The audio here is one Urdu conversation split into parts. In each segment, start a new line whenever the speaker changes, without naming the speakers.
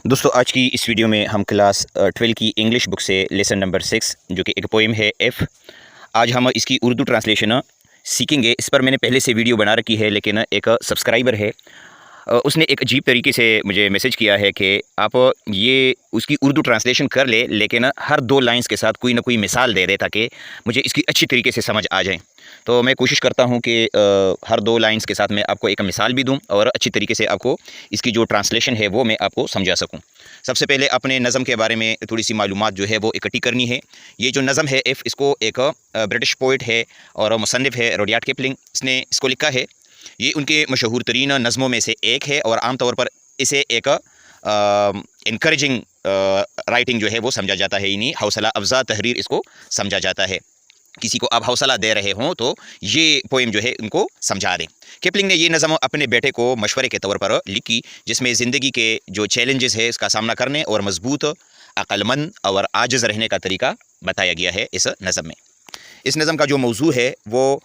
دوستو آج کی اس ویڈیو میں ہم کلاس 12 کی انگلش بک سے لیسن نمبر 6 جو کہ ایک پوئم ہے ایف، آج ہم اس کی اردو ٹرانسلیشن سیکھیں گے۔ اس پر میں نے پہلے سے ویڈیو بنا رکھی ہے، لیکن ایک سبسکرائبر ہے، اس نے ایک عجیب طریقے سے مجھے میسج کیا ہے کہ آپ یہ اس کی اردو ٹرانسلیشن کر لے، لیکن ہر 2 لائنز کے ساتھ کوئی نہ کوئی مثال دے دے تاکہ مجھے اس کی اچھی طریقے سے سمجھ آ جائیں۔ تو میں کوشش کرتا ہوں کہ ہر 2 لائنز کے ساتھ میں آپ کو ایک مثال بھی دوں اور اچھی طریقے سے آپ کو اس کی جو ٹرانسلیشن ہے وہ میں آپ کو سمجھا سکوں۔ سب سے پہلے اپنے نظم کے بارے میں تھوڑی سی معلومات جو ہے وہ اکٹھی کرنی ہے۔ یہ جو نظم ہے ایف، اس کو ایک برٹش پوئٹ ہے اور مصنف ہے روڈیارڈ کپلنگ، اس نے اس کو لکھا ہے۔ یہ ان کے مشہور ترین نظموں میں سے ایک ہے اور عام طور پر اسے ایک انکریجنگ رائٹنگ جو ہے وہ سمجھا جاتا ہے، یعنی حوصلہ افزا تحریر اس کو سمجھا جاتا ہے۔ کسی کو آپ حوصلہ دے رہے ہوں تو یہ پوئم جو ہے ان کو سمجھا دیں۔ کپلنگ نے یہ نظم اپنے بیٹے کو مشورے کے طور پر لکھی، جس میں زندگی کے جو چیلنجز ہے اس کا سامنا کرنے اور مضبوط، عقل مند اور عاجز رہنے کا طریقہ بتایا گیا ہے اس نظم میں۔ اس نظم کا جو موضوع ہے وہ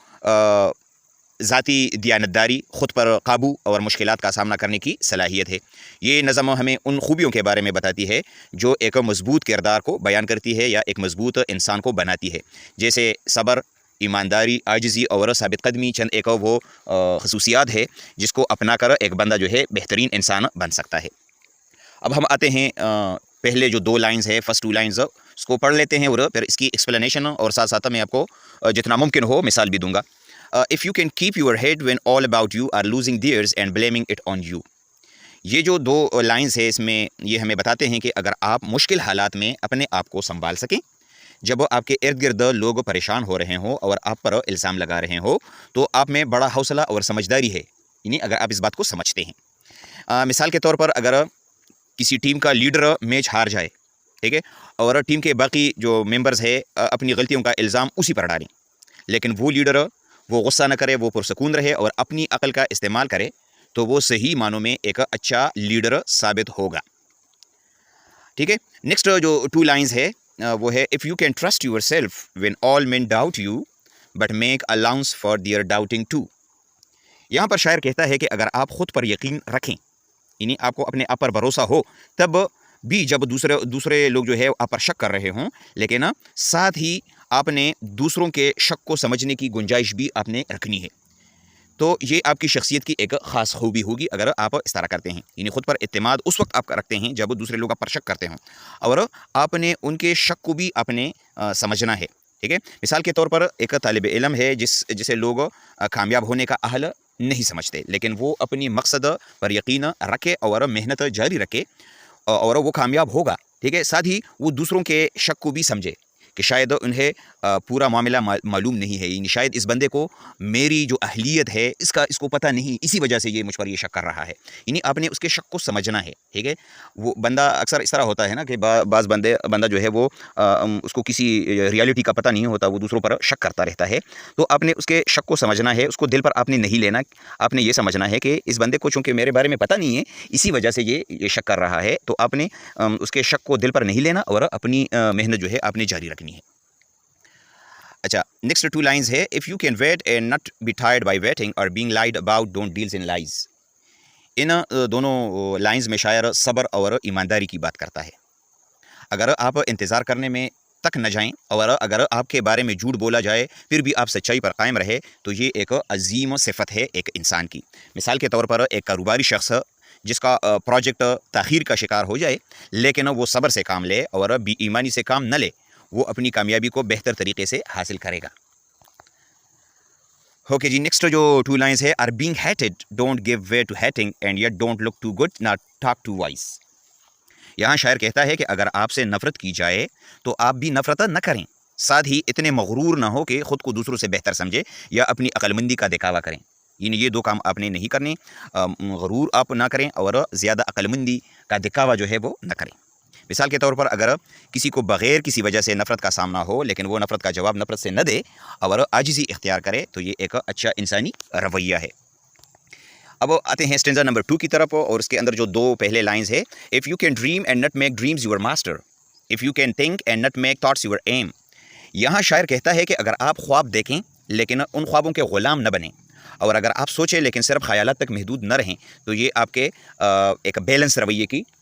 ذاتی دیانتداری، خود پر قابو اور مشکلات کا سامنا کرنے کی صلاحیت ہے۔ یہ نظم ہمیں ان خوبیوں کے بارے میں بتاتی ہے جو ایک مضبوط کردار کو بیان کرتی ہے یا ایک مضبوط انسان کو بناتی ہے، جیسے صبر، ایمانداری، عاجزی اور ثابت قدمی چند ایک وہ خصوصیات ہے جس کو اپنا کر ایک بندہ جو ہے بہترین انسان بن سکتا ہے۔ اب ہم آتے ہیں پہلے جو 2 لائنز ہے، فرسٹ 2 لائنز اس کو پڑھ لیتے ہیں اور پھر اس کی ایکسپلینیشن اور ساتھ ساتھ میں آپ کو جتنا ممکن ہو مثال بھی دوں گا۔ If you can keep your head when all about you are losing theirs and blaming it on you۔ یہ جو 2 لائنز ہے اس میں یہ ہمیں بتاتے ہیں کہ اگر آپ مشکل حالات میں اپنے آپ کو سنبھال سکیں، جب آپ کے ارد گرد لوگ پریشان ہو رہے ہوں اور آپ پر الزام لگا رہے ہوں، تو آپ میں بڑا حوصلہ اور سمجھداری ہے، یعنی اگر آپ اس بات کو سمجھتے ہیں۔ مثال کے طور پر اگر کسی ٹیم کا لیڈر میچ ہار جائے، ٹھیک ہے، اور ٹیم کے باقی جو ممبرز ہے اپنی غلطیوں کا الزام اسی پر ڈالیں، لیکن وہ لیڈر وہ غصہ نہ کرے، وہ پرسکون رہے اور اپنی عقل کا استعمال کرے، تو وہ صحیح معنوں میں ایک اچھا لیڈر ثابت ہوگا، ٹھیک ہے۔ نیکسٹ جو 2 لائنز ہے وہ ہے if you can trust yourself when all men doubt you but make allowance for their doubting too۔ یہاں پر شاعر کہتا ہے کہ اگر آپ خود پر یقین رکھیں، یعنی آپ کو اپنے آپ پر بھروسہ ہو، تب بھی جب دوسرے لوگ جو ہے آپ پر شک کر رہے ہوں، لیکن ساتھ ہی آپ نے دوسروں کے شک کو سمجھنے کی گنجائش بھی آپ نے رکھنی ہے، تو یہ آپ کی شخصیت کی ایک خاص خوبی ہوگی اگر آپ اس طرح کرتے ہیں، یعنی خود پر اعتماد اس وقت آپ رکھتے ہیں جب دوسرے لوگ آپ پر شک کرتے ہوں اور آپ نے ان کے شک کو بھی آپ نے سمجھنا ہے، ٹھیک ہے۔ مثال کے طور پر ایک طالب علم ہے جسے لوگ کامیاب ہونے کا اہل نہیں سمجھتے، لیکن وہ اپنی مقصد پر یقین رکھے اور محنت جاری رکھے اور وہ کامیاب ہوگا، ٹھیک ہے۔ ساتھ ہی وہ دوسروں کے شک کو بھی سمجھے کہ شاید انہیں پورا معاملہ معلوم نہیں ہے، یعنی شاید اس بندے کو میری جو اہلیت ہے اس کو پتہ نہیں، اسی وجہ سے یہ مجھ پر یہ شک کر رہا ہے، یعنی آپ نے اس کے شک کو سمجھنا ہے، ٹھیک ہے۔ وہ بندہ اکثر اس طرح ہوتا ہے نا کہ بعض بندہ جو ہے وہ اس کو کسی ریالٹی کا پتہ نہیں ہوتا، وہ دوسروں پر شک کرتا رہتا ہے، تو آپ نے اس کے شک کو سمجھنا ہے، اس کو دل پر آپ نے نہیں لینا، آپ نے یہ سمجھنا ہے کہ اس بندے کو چونکہ میرے بارے میں پتہ نہیں ہے، اسی وجہ سے یہ شک کر رہا ہے، تو آپ نے اس کے شک کو دل پر نہیں لینا اور اپنی محنت جو ہے آپ نے جاری رکھنی ہے۔ اچھا، نیکسٹ 2 لائنز ہے if you can wait and not be tired by waiting or being lied about don't deals in lies۔ ان دونوں لائنز میں شاعر صبر اور ایمانداری کی بات کرتا ہے۔ اگر آپ انتظار کرنے میں تک نہ جائیں اور اگر آپ کے بارے میں جھوٹ بولا جائے پھر بھی آپ سچائی پر قائم رہے، تو یہ ایک عظیم صفت ہے ایک انسان کی۔ مثال کے طور پر ایک کاروباری شخص جس کا پروجیکٹ تاخیر کا شکار ہو جائے، لیکن وہ صبر سے کام لے اور بے ایمانی سے کام نہ لے، وہ اپنی کامیابی کو بہتر طریقے سے حاصل کرے گا۔ اوکے جی، نیکسٹ جو 2 لائنز ہے are being hated don't give way to hating and yet don't look too good not talk too wise۔ یہاں شاعر کہتا ہے کہ اگر آپ سے نفرت کی جائے تو آپ بھی نفرت نہ کریں، ساتھ ہی اتنے مغرور نہ ہو کہ خود کو دوسروں سے بہتر سمجھے یا اپنی عقل مندی کا دکھاوا کریں، یعنی یہ 2 کام آپ نے نہیں کرنے، غرور آپ نہ کریں اور زیادہ عقل مندی کا دکھاوا جو ہے وہ نہ کریں۔ مثال کے طور پر اگر کسی کو بغیر کسی وجہ سے نفرت کا سامنا ہو، لیکن وہ نفرت کا جواب نفرت سے نہ دے اور عاجزی اختیار کرے، تو یہ ایک اچھا انسانی رویہ ہے۔ اب آتے ہیں اسٹینزا نمبر 2 کی طرف، اور اس کے اندر جو 2 پہلے لائنز ہے if you can dream and not make dreams your master if you can think and not make thoughts your aim۔ یہاں شاعر کہتا ہے کہ اگر آپ خواب دیکھیں لیکن ان خوابوں کے غلام نہ بنیں، اور اگر آپ سوچیں لیکن صرف خیالات تک محدود نہ رہیں، تو یہ آپ کے ایک بیلنس رویے کی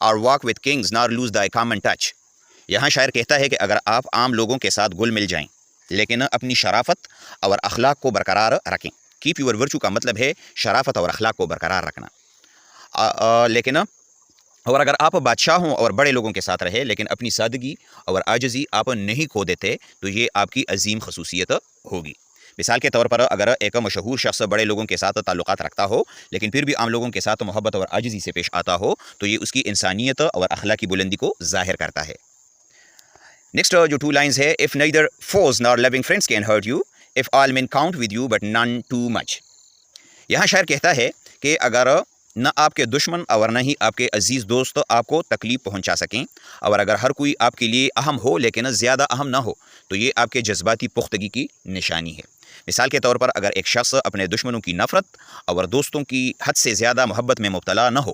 or walk with kings nor lose thy common touch. یہاں شاعر کہتا ہے کہ اگر آپ عام لوگوں کے ساتھ گل مل جائیں لیکن اپنی شرافت اور اخلاق کو برقرار رکھیں. کیپ یور ورچو کا مطلب ہے شرافت اور اخلاق کو برقرار رکھنا. لیکن اور اگر آپ بادشاہوں اور بڑے لوگوں کے ساتھ رہے لیکن اپنی سادگی اور عاجزی آپ نہیں کھو دیتے تو یہ آپ کی عظیم خصوصیت ہوگی. مثال کے طور پر اگر ایک مشہور شخص بڑے لوگوں کے ساتھ تعلقات رکھتا ہو لیکن پھر بھی عام لوگوں کے ساتھ محبت اور عاجزی سے پیش آتا ہو تو یہ اس کی انسانیت اور اخلاقی بلندی کو ظاہر کرتا ہے. نیکسٹ جو 2 لائنز ہے, if neither foes nor loving friends can hurt you, if all men count with you but none too much. یہاں شاعر کہتا ہے کہ اگر نہ آپ کے دشمن اور نہ ہی آپ کے عزیز دوست آپ کو تکلیف پہنچا سکیں اور اگر ہر کوئی آپ کے لیے اہم ہو لیکن زیادہ اہم نہ ہو تو یہ آپ کے جذباتی پختگی کی نشانی ہے. مثال کے طور پر اگر ایک شخص اپنے دشمنوں کی نفرت اور دوستوں کی حد سے زیادہ محبت میں مبتلا نہ ہو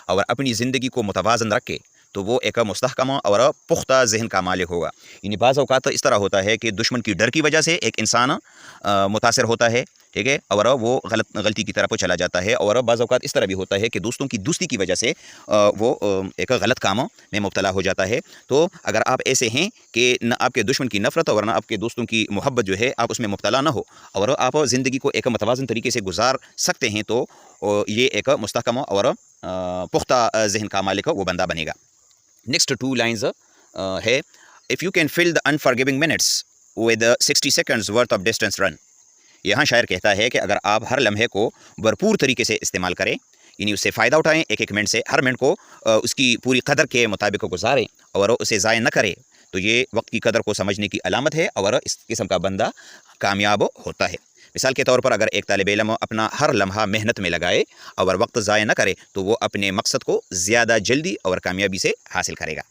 اور اپنی زندگی کو متوازن رکھے تو وہ ایک مستحکم اور پختہ ذہن کا مالک ہوگا. یعنی بعض اوقات اس طرح ہوتا ہے کہ دشمن کی ڈر کی وجہ سے ایک انسان متاثر ہوتا ہے, ٹھیک ہے, اور وہ غلطی کی طرف چلا جاتا ہے. اور بعض اوقات اس طرح بھی ہوتا ہے کہ دوستوں کی دوستی کی وجہ سے وہ ایک غلط کاموں میں مبتلا ہو جاتا ہے. تو اگر آپ ایسے ہیں کہ نہ آپ کے دشمن کی نفرت اور نہ آپ کے دوستوں کی محبت جو ہے آپ اس میں مبتلا نہ ہو اور آپ زندگی کو ایک متوازن طریقے سے گزار سکتے ہیں تو یہ ایک مستحکم اور پختہ ذہن کا مالک وہ بندہ بنے گا. نیکسٹ 2 لائنز ہے, if you can fill the unforgiving minutes with 60 seconds worth of distance run. یہاں شاعر کہتا ہے کہ اگر آپ ہر لمحے کو بھرپور طریقے سے استعمال کریں یعنی اس سے فائدہ اٹھائیں, ایک منٹ سے ہر منٹ کو اس کی پوری قدر کے مطابق گزاریں اور اسے ضائع نہ کریں تو یہ وقت کی قدر کو سمجھنے کی علامت ہے اور اس قسم کا بندہ کامیاب ہوتا ہے. مثال کے طور پر اگر ایک طالب علم اپنا ہر لمحہ محنت میں لگائے اور وقت ضائع نہ کرے تو وہ اپنے مقصد کو زیادہ جلدی اور کامیابی سے حاصل کرے گا.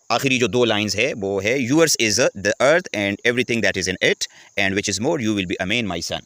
آخری جو 2 لائنز ہے وہ ہے, yours is the earth and everything that is in it and which is more you will be amen my son.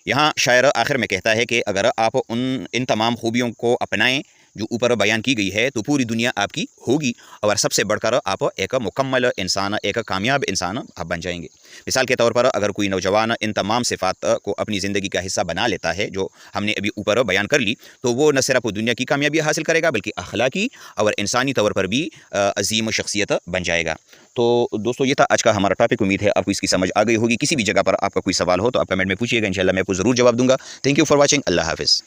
یہاں شاعر آخر میں کہتا ہے کہ اگر آپ ان تمام خوبیوں کو اپنائیں جو اوپر بیان کی گئی ہے تو پوری دنیا آپ کی ہوگی اور سب سے بڑھ کر آپ ایک مکمل انسان, ایک کامیاب انسان آپ بن جائیں گے. مثال کے طور پر اگر کوئی نوجوان ان تمام صفات کو اپنی زندگی کا حصہ بنا لیتا ہے جو ہم نے ابھی اوپر بیان کر لی تو وہ نہ صرف دنیا کی کامیابی حاصل کرے گا بلکہ اخلاقی اور انسانی طور پر بھی عظیم شخصیت بن جائے گا. تو دوستو یہ تھا آج کا ہمارا ٹاپک. امید ہے آپ کو اس کی سمجھ آ گئی ہوگی. کسی بھی جگہ پر آپ کا کوئی سوال ہو تو آپ کمنٹ میں پوچھیے گا, انشاءاللہ میں آپ کو ضرور جواب دوں گا. Thank you for watching. اللہ حافظ.